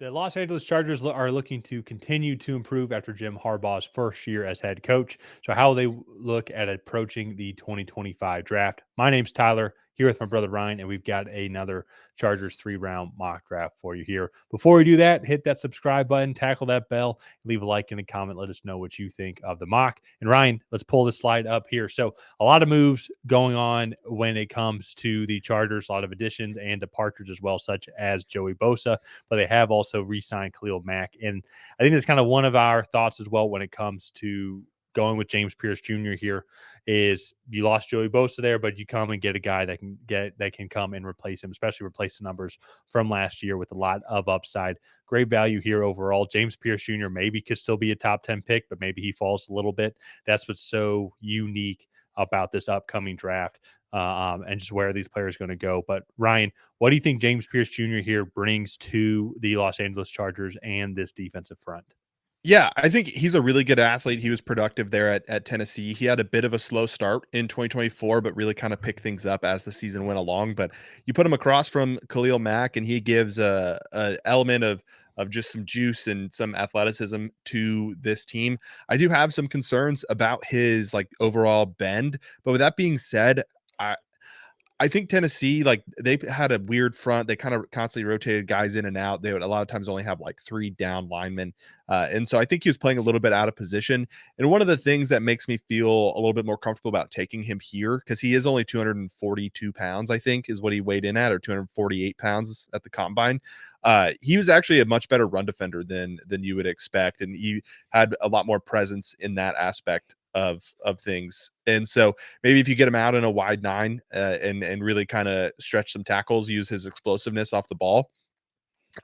The Los Angeles Chargers are looking to continue to improve after Jim Harbaugh's first year as head coach. So, how they look at approaching the 2025 draft. My name's Tyler, here with my brother Ryan, and we've got another Chargers 3-round mock draft for you here. Before we do that, hit that subscribe button, tackle that bell, leave a like and a comment. Let us know what you think of the mock. And Ryan, let's pull this slide up here. So, a lot of moves going on when it comes to the Chargers, a lot of additions and departures as well, such as Joey Bosa, but they have also re-signed Khalil Mack. And I think that's kind of one of our thoughts as well when it comes to going with James Pearce Jr. here is you lost Joey Bosa there, but you come and get a guy that can come and replace him, especially replace the numbers from last year with a lot of upside. Great value here overall. James Pearce Jr. maybe could still be a top 10 pick, but maybe he falls a little bit. That's what's so unique about this upcoming draft and just where these players are going to go. But Ryan, what do you think James Pearce Jr. here brings to the Los Angeles Chargers and this defensive front? Yeah, I think he's a really good athlete. He was productive there at Tennessee. He had a bit of a slow start in 2024, but really kind of picked things up as the season went along. But you put him across from Khalil Mack, and he gives a element of just some juice and some athleticism to this team. I do have some concerns about his like overall bend, but with that being said, I think Tennessee, like they had a weird front. They kind of constantly rotated guys in and out. They would a lot of times only have like 3 down linemen. And so I think he was playing a little bit out of position. And one of the things that makes me feel a little bit more comfortable about taking him here, because he is only 242 pounds, I think is what he weighed in at, or 248 pounds at the combine. He was actually a much better run defender than you would expect. And he had a lot more presence in that aspect of things. And so maybe if you get him out in a wide 9 and really kind of stretch some tackles, use his explosiveness off the ball,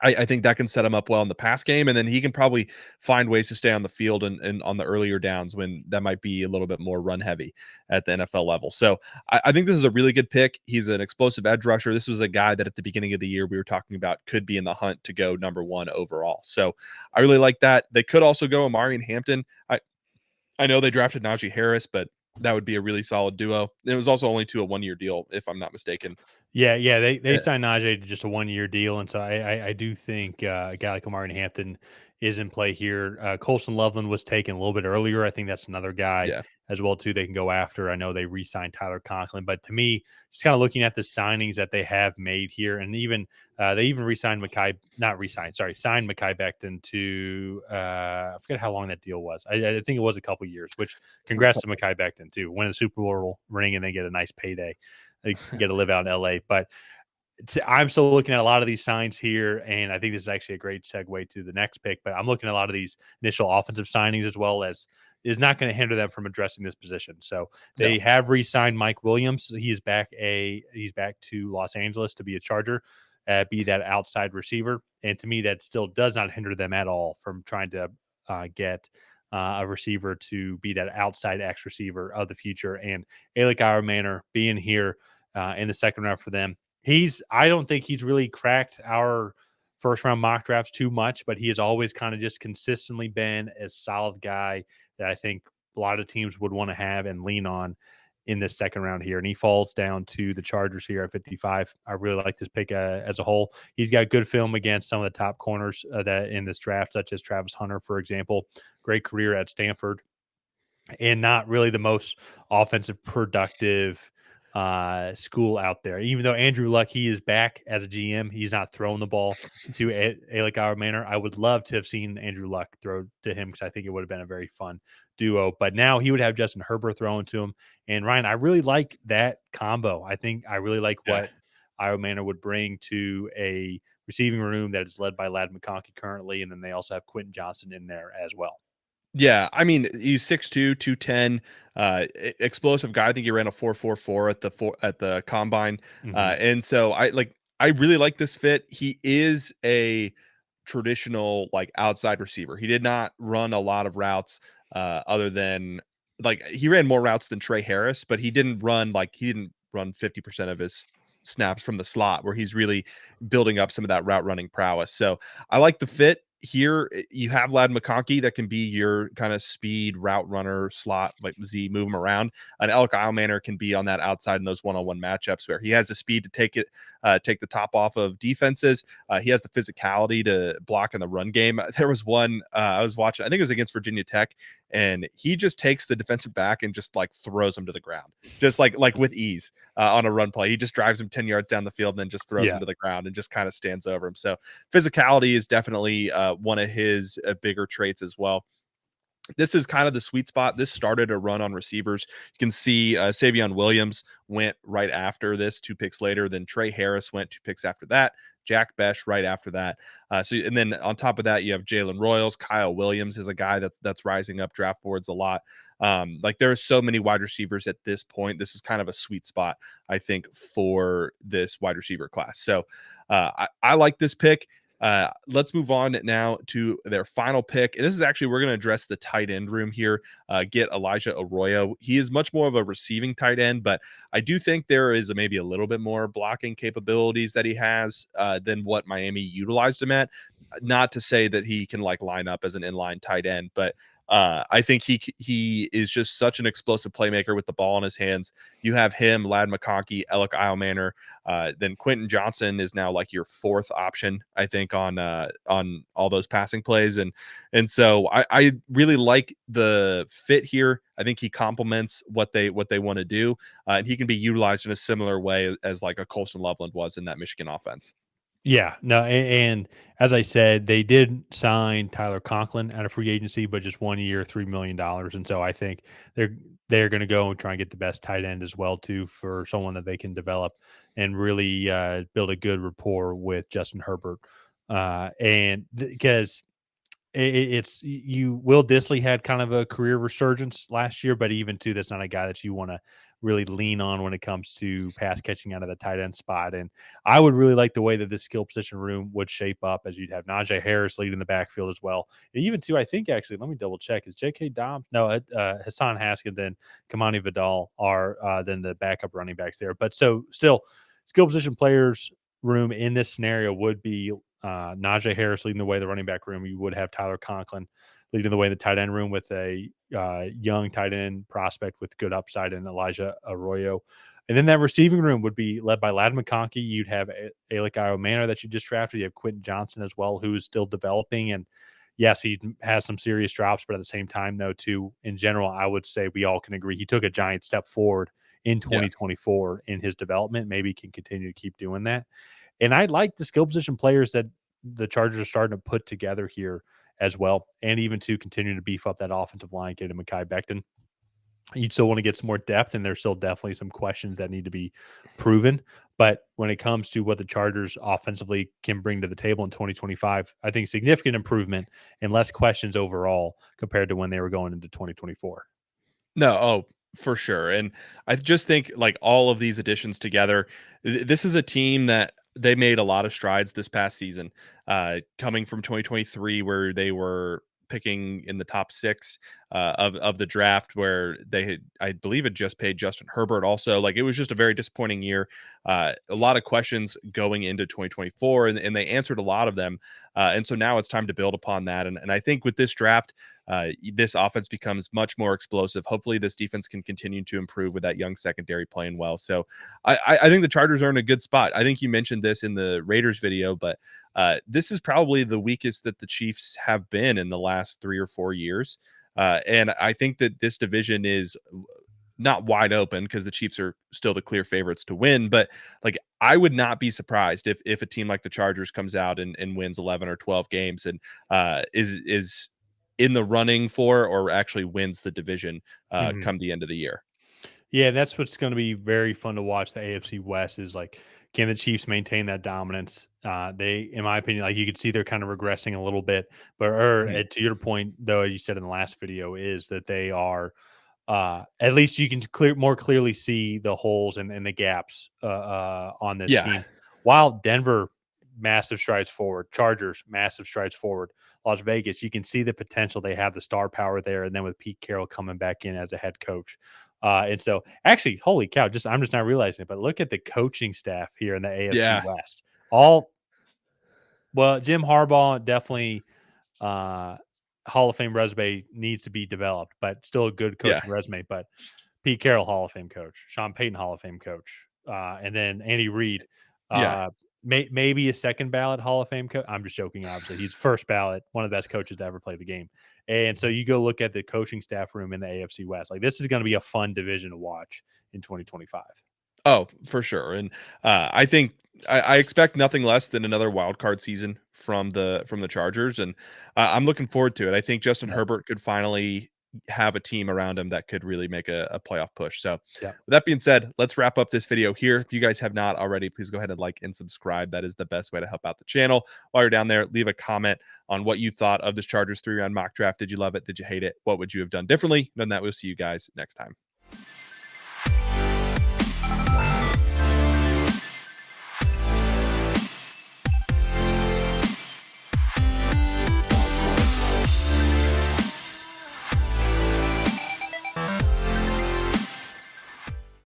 I think that can set him up well in the pass game. And then he can probably find ways to stay on the field and on the earlier downs when that might be a little bit more run heavy at the NFL level. So I think this is a really good pick. He's an explosive edge rusher. This was a guy that at the beginning of the year we were talking about could be in the hunt to go number 1 overall. So I really like that. They could also go Amari and Hampton. I know they drafted Najee Harris, but that would be a really solid duo. It was also only to a 1-year deal, if I'm not mistaken. Yeah, they Eh, signed Najee to just a 1-year deal, and so I do think a guy like Omari Hampton is in play here. Colson Loveland was taken a little bit earlier. I think that's another guy yeah, as well too they can go after. I know they re-signed Tyler Conklin, but to me, just kind of looking at the signings that they have made here, and even they even re-signed signed Mekhi Becton to I forget how long that deal was. I think it was a couple years. Which congrats to Mekhi Becton too, win a Super Bowl ring and then get a nice payday. You get to live out in LA. But I'm still looking at a lot of these signs here, and I think this is actually a great segue to the next pick. But I'm looking at a lot of these initial offensive signings as well as is not going to hinder them from addressing this position. So no, they have re-signed Mike Williams. He's back to Los Angeles to be a Charger, be that outside receiver. And to me, that still does not hinder them at all from trying to get a receiver to be that outside X receiver of the future. And Elic Ayomanor being here in the second round for them. I don't think he's really cracked our first round mock drafts too much, but he has always kind of just consistently been a solid guy that I think a lot of teams would want to have and lean on in this second round here. And he falls down to the Chargers here at 55. I really like this pick as a whole. He's got good film against some of the top corners that in this draft, such as Travis Hunter, for example. Great career at Stanford and not really the most offensive productive school out there. Even though Andrew Luck, he is back as a GM, he's not throwing the ball to Alec Manor. I would love to have seen Andrew Luck throw to him because I think it would have been a very fun duo. But now he would have Justin Herbert throwing to him. And Ryan, I really like that combo. I think I really like yeah. what Manor would bring to a receiving room that is led by Ladd McConkey currently. And then they also have Quentin Johnson in there as well. Yeah, I mean, he's 6'2", 210, explosive guy. I think he ran a 4.44 at the combine. Mm-hmm. And so I really like this fit. He is a traditional like outside receiver. He did not run a lot of routes other than like he ran more routes than Trey Harris, but he didn't run 50% of his snaps from the slot where he's really building up some of that route running prowess. So I like the fit here. You have Ladd McConkey that can be your kind of speed route runner slot, like Z, move him around. And Elic Ayomanor can be on that outside in those one-on-one matchups where he has the speed to take it take the top off of defenses. He has the physicality to block in the run game. There was one I was watching, I think it was against Virginia Tech, and he just takes the defensive back and just like throws him to the ground, just like with ease on a run play. He just drives him 10 yards down the field and then just throws him Yeah. to the ground and just kind of stands over him. So physicality is definitely one of his bigger traits as well. This is kind of the sweet spot. This started a run on receivers. You can see Savion Williams went right after this, 2 picks later. Then Trey Harris went 2 picks after that. Jack Besh right after that. And then on top of that, you have Jalen Royals. Kyle Williams is a guy that's rising up draft boards a lot. Like there are so many wide receivers at this point. This is kind of a sweet spot, I think, for this wide receiver class. So I like this pick. Let's move on now to their final pick. And this is actually, we're going to address the tight end room here. Get Elijah Arroyo. He is much more of a receiving tight end, but I do think there is maybe a little bit more blocking capabilities that he has than what Miami utilized him at. Not to say that he can like line up as an inline tight end, but I think he is just such an explosive playmaker with the ball in his hands. You have him, Ladd McConkey, Elic Ayomanor. Then Quentin Johnson is now like your fourth option, I think, on all those passing plays, and so I really like the fit here. I think he complements what they want to do, and he can be utilized in a similar way as like a Colston Loveland was in that Michigan offense. Yeah, no, and as I said, they did sign Tyler Conklin out of free agency, but just 1 year, $3 million, and so I think they're going to go and try and get the best tight end as well too, for someone that they can develop and really build a good rapport with Justin Herbert, and because it's you. Will Disley had kind of a career resurgence last year, but even too, that's not a guy that you want to really lean on when it comes to pass catching out of the tight end spot. And I would really like the way that this skill position room would shape up, as you'd have Najee Harris leading the backfield as well. And even too, I think actually, let me double check. Is J.K. Dobbs? No, Hassan Haskins, then Kamani Vidal are then the backup running backs there. But so still, skill position players room in this scenario would be Najee Harris leading the way the running back room. You would have Tyler Conklin leading the way in the tight end room with a young tight end prospect with good upside in Elijah Arroyo. And then that receiving room would be led by Ladd McConkey. You'd have Elic Ayomanor that you just drafted. You have Quentin Johnson as well, who's still developing. And yes, he has some serious drops, but at the same time, though, too, in general, I would say we all can agree he took a giant step forward in 2024 in his development. Maybe he can continue to keep doing that. And I like the skill position players that the Chargers are starting to put together here as well, and even to continue to beef up that offensive line, getting Mekhi Becton. You'd still want to get some more depth, and there's still definitely some questions that need to be proven. But when it comes to what the Chargers offensively can bring to the table in 2025, I think significant improvement and less questions overall compared to when they were going into 2024. No, for sure. And I just think like all of these additions together, this is a team that they made a lot of strides this past season. Coming from 2023, where they were picking in the top 6 of the draft, where they had, I believe, had just paid Justin Herbert. Also, like it was just a very disappointing year. A lot of questions going into 2024, and they answered a lot of them. And so now it's time to build upon that. And I think with this draft, this offense becomes much more explosive. Hopefully, this defense can continue to improve with that young secondary playing well. So I think the Chargers are in a good spot. I think you mentioned this in the Raiders video, but this is probably the weakest that the Chiefs have been in the last 3 or 4 years. And I think that this division is not wide open because the Chiefs are still the clear favorites to win. But like, I would not be surprised if a team like the Chargers comes out and wins 11 or 12 games and is in the running for or actually wins the division Mhm. come the end of the year. Yeah, that's what's going to be very fun to watch. The AFC West is like, can the Chiefs maintain that dominance? They, in my opinion, like you could see they're kind of regressing a little bit. But Mhm. to your point, though, you said in the last video, is that they are at least you can more clearly see the holes and the gaps on this Yeah. team. While Denver, massive strides forward, Chargers, massive strides forward, Las Vegas, you can see the potential. They have the star power there, and then with Pete Carroll coming back in as a head coach. And so, actually, holy cow! I'm just not realizing it, but look at the coaching staff here in the AFC Yeah. West. All well, Jim Harbaugh definitely Hall of Fame resume needs to be developed, but still a good Yeah. coaching resume. But Pete Carroll, Hall of Fame coach, Sean Payton, Hall of Fame coach, and then Andy Reid, Yeah. Maybe a second ballot Hall of Fame coach. I'm just joking. Obviously, he's first ballot, one of the best coaches to ever play the game. And so you go look at the coaching staff room in the AFC West. Like this is going to be a fun division to watch in 2025. Oh, for sure. And I think I expect nothing less than another wild card season from the Chargers, and I'm looking forward to it. I think Justin Yep. Herbert could finally have a team around him that could really make a playoff push. So, Yep. with that being said, let's wrap up this video here. If you guys have not already, please go ahead and like and subscribe. That is the best way to help out the channel. While you're down there, leave a comment on what you thought of this Chargers 3-round mock draft. Did you love it? Did you hate it? What would you have done differently? And then that we'll see you guys next time.